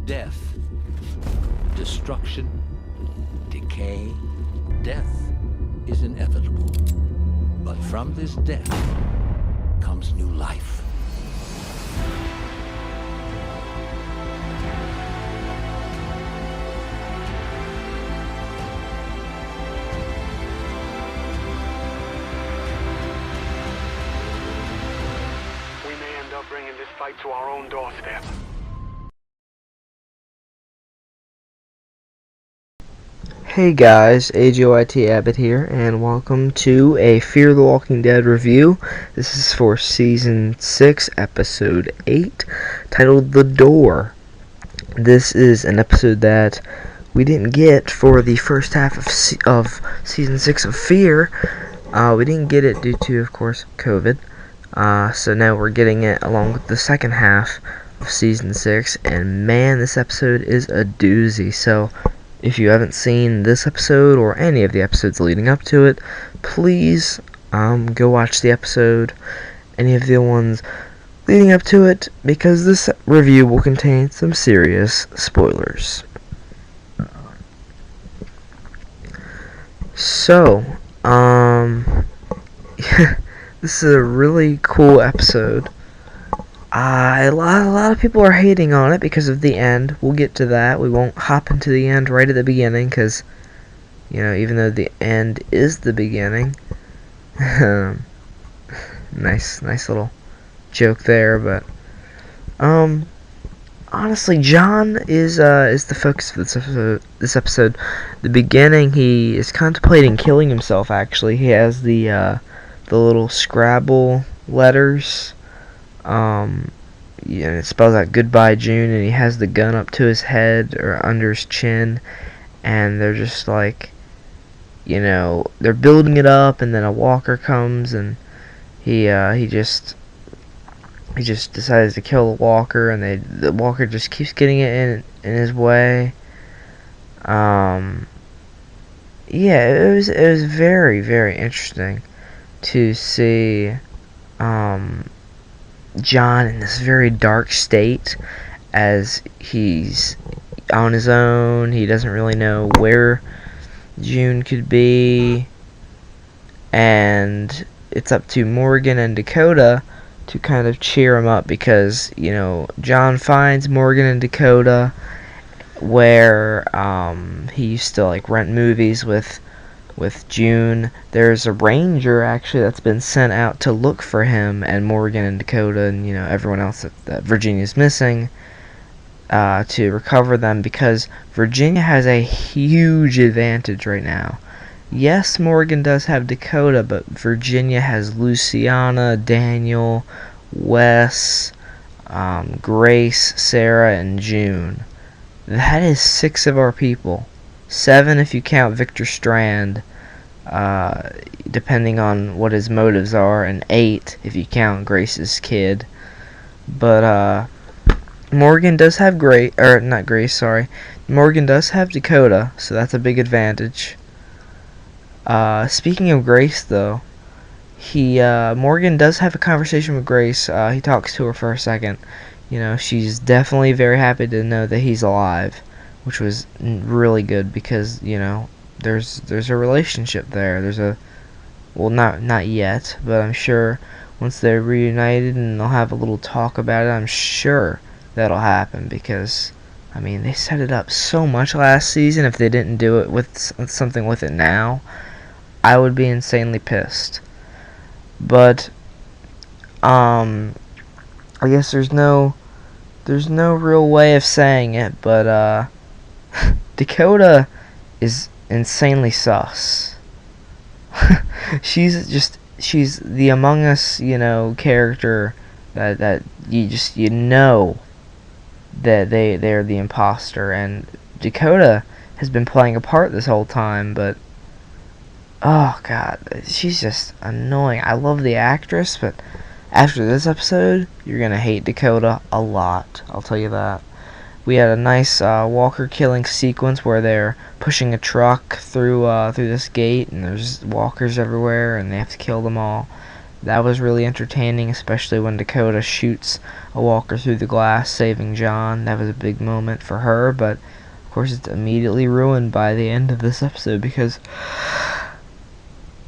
Death, destruction, decay. Death is inevitable. But from this death comes new life. We may end up bringing this fight to our own doorstep. Hey guys, AGYT Abbott here, and welcome to a Fear the Walking Dead review. This is for Season 6, Episode 8, titled The Door. This is an episode that we didn't get for the first half of Season 6 of Fear. We didn't get it due to, of course, COVID. So now we're getting it along with the second half of Season 6, and man, this episode is a doozy. So if you haven't seen this episode or any of the episodes leading up to it, please go watch the episode, any of the ones leading up to it, because this review will contain some serious spoilers. So, this is a really cool episode. A lot of people are hating on it because of the end. We'll get to that. We won't hop into the end right at the beginning because, you know, even though the end is the beginning. nice little joke there, but honestly, John is the focus of this episode. The beginning, he is contemplating killing himself. Actually, he has the little Scrabble letters. Yeah, it spells out "Goodbye June," and he has the gun up to his head or under his chin, and they're just like, you know, they're building it up, and then a walker comes, and he just decides to kill the walker, and the walker just keeps getting it in his way. Yeah, it was very interesting to see John in this very dark state as he's on his own. He doesn't really know where June could be, and it's up to Morgan and Dakota to kind of cheer him up because, you know, John finds Morgan and Dakota where he used to like rent movies with June. There's a ranger actually that's been sent out to look for him and Morgan and Dakota and, you know, everyone else that Virginia's missing, to recover them, because Virginia has a huge advantage right now. Yes, Morgan does have Dakota, but Virginia has Luciana, Daniel, Wes, Grace, Sarah, and June. That is 6 of our people. 7 if you count Victor Strand, depending on what his motives are, and 8 if you count Grace's kid. But Morgan does have Morgan does have Dakota, so that's a big advantage. Speaking of Grace, though, Morgan does have a conversation with Grace. He talks to her for a second. You know, she's definitely very happy to know that he's alive, which was really good because, you know, there's a relationship there. Well, not yet, but I'm sure once they're reunited and they'll have a little talk about it, I'm sure that'll happen, because, I mean, they set it up so much last season. If they didn't do it with something with it now, I would be insanely pissed. But I guess there's no real way of saying it, but Dakota is insanely sus. she's the Among Us, you know, character that you know that they're the imposter, and Dakota has been playing a part this whole time, but oh god, she's just annoying. I love the actress, but after this episode, you're gonna hate Dakota a lot, I'll tell you that. We had a nice walker killing sequence where they're pushing a truck through this gate, and there's walkers everywhere, and they have to kill them all. That was really entertaining, especially when Dakota shoots a walker through the glass, saving John. That was a big moment for her, but of course it's immediately ruined by the end of this episode because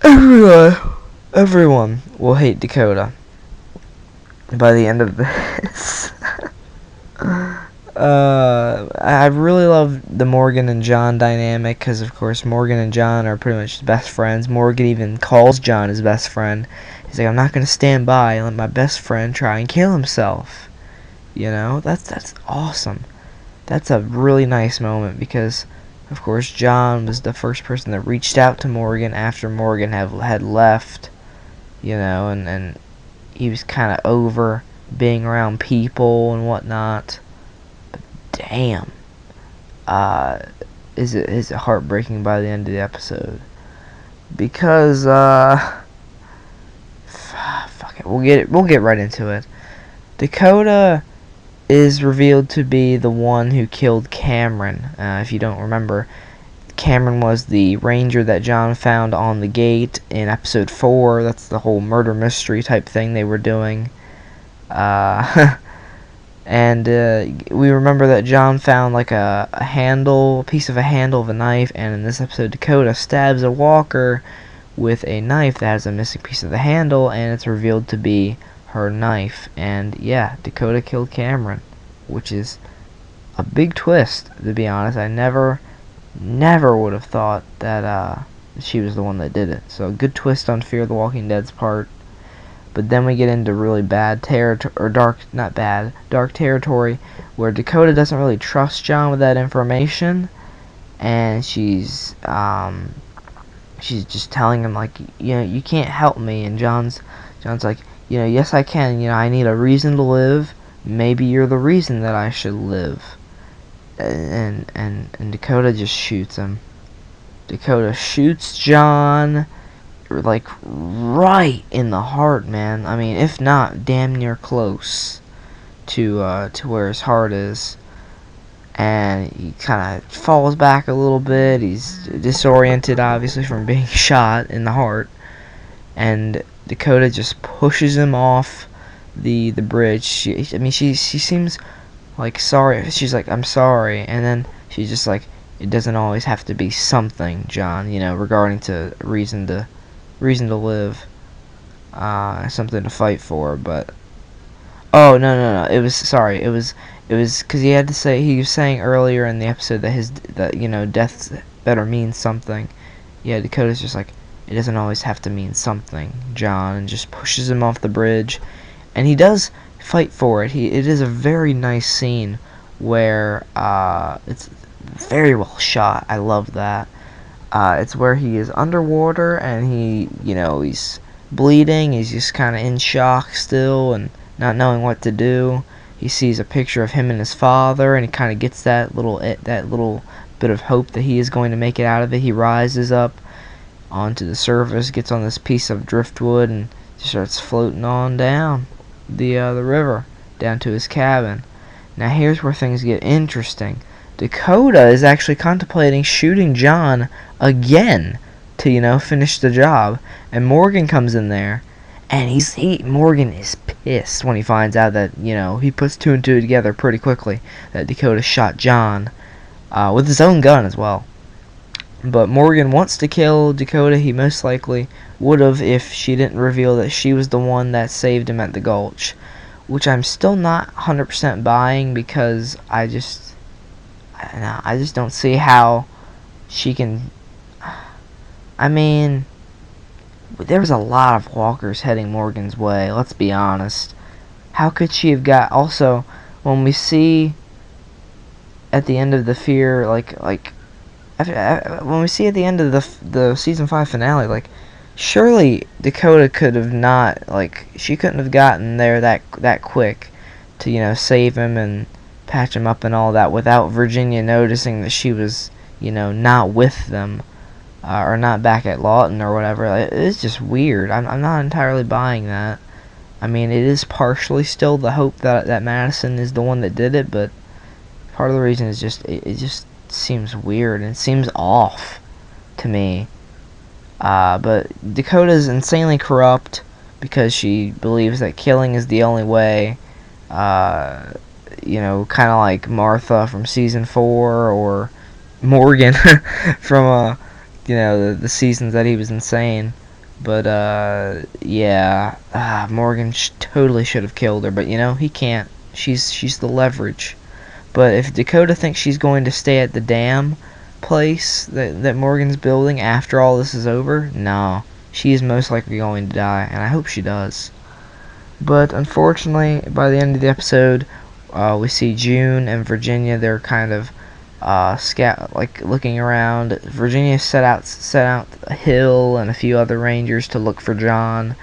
everyone will hate Dakota by the end of this. I really love the Morgan and John dynamic because, of course, Morgan and John are pretty much best friends. Morgan even calls John his best friend. He's like, I'm not going to stand by and let my best friend try and kill himself. You know, that's awesome. That's a really nice moment because, of course, John was the first person that reached out to Morgan after Morgan had left, you know, and he was kind of over being around people and whatnot. But damn, is it heartbreaking by the end of the episode? Because fuck it, we'll get right into it. Dakota is revealed to be the one who killed Cameron. If you don't remember, Cameron was the ranger that John found on the gate in episode 4. That's the whole murder mystery type thing they were doing. And we remember that John found like a piece of a handle of a knife, and in this episode Dakota stabs a walker with a knife that has a missing piece of the handle, and it's revealed to be her knife. And yeah, Dakota killed Cameron, which is a big twist, to be honest. I never would have thought that she was the one that did it. So a good twist on Fear the Walking Dead's part. But then we get into really bad territory, or dark territory, where Dakota doesn't really trust John with that information, and she's just telling him, like, you know, you can't help me. And John's like, you know, yes I can, you know, I need a reason to live. Maybe you're the reason that I should live. And Dakota just shoots him. Dakota shoots John, like, right in the heart, man. I mean, if not damn near close to where his heart is. And he kind of falls back a little bit. He's disoriented, obviously, from being shot in the heart. And Dakota just pushes him off the bridge. She seems like sorry. She's like, I'm sorry. And then she's just like, it doesn't always have to be something, John, you know, regarding to reason to live, something to fight for. But oh, no, it was because he was saying earlier in the episode that you know, death better mean something. Yeah, Dakota's just like, it doesn't always have to mean something, John, and just pushes him off the bridge. And he does fight for it. It is a very nice scene where it's very well shot. I love that. It's where he is underwater and he's bleeding. He's just kind of in shock still and not knowing what to do. He sees a picture of him and his father, and he kind of gets that little bit of hope that he is going to make it out of it. He rises up onto the surface, gets on this piece of driftwood, and just starts floating on down the river down to his cabin. Now here's where things get interesting. Dakota is actually contemplating shooting John again to, you know, finish the job. And Morgan comes in there, and Morgan is pissed when he finds out that, you know, he puts 2 and 2 together pretty quickly, that Dakota shot John with his own gun as well. But Morgan wants to kill Dakota. He most likely would have if she didn't reveal that she was the one that saved him at the gulch, which I'm still not 100% buying, because I just don't see how she can. I mean, there was a lot of walkers heading Morgan's way, let's be honest. How could she have got... Also, when we see at the end of the Fear, when we see at the end of the season 5 finale, like, surely Dakota could have not, like, she couldn't have gotten there that quick to, you know, save him and patch him up and all that without Virginia noticing that she was, you know, not with them, or not back at Lawton or whatever. It's just weird. I'm not entirely buying that. I mean, it is partially still the hope that Madison is the one that did it, but part of the reason is just it just seems weird and it seems off to me. But Dakota's insanely corrupt because she believes that killing is the only way. You know, kind of like Martha from season 4, or Morgan from you know, the seasons that he was insane. But yeah, Morgan totally should have killed her, but you know, he can't. She's the leverage. But if Dakota thinks she's going to stay at the dam place that Morgan's building after all this is over, no, she is most likely going to die, and I hope she does. But unfortunately, by the end of the episode, we see June and Virginia. They're kind of like looking around. Virginia set out a Hill and a few other rangers to look for John,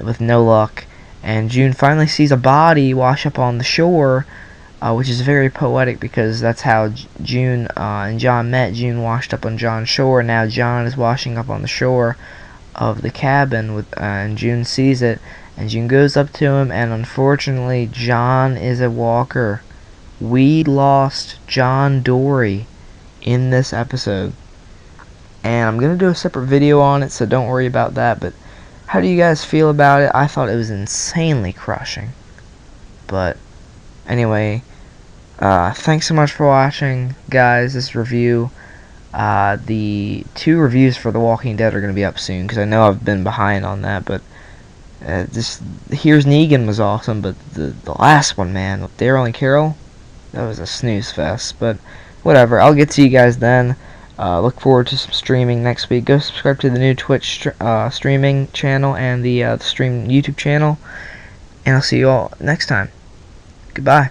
with no luck. And June finally sees a body wash up on the shore, which is very poetic because that's how June and John met. June washed up on John's shore, and now John is washing up on the shore of the cabin with, and June sees it, and June goes up to him, and unfortunately John is a walker. We lost John Dory in this episode, and I'm gonna do a separate video on it, so don't worry about that. But how do you guys feel about it? I thought it was insanely crushing. But anyway, thanks so much for watching, guys, this review. The 2 reviews for The Walking Dead are going to be up soon, because I know I've been behind on that, but this Here's Negan was awesome, but the last one, man, with Daryl and Carol, that was a snooze fest. But whatever, I'll get to you guys then. Look forward to some streaming next week. Go subscribe to the new Twitch streaming channel and the Stream YouTube channel, and I'll see you all next time. Goodbye.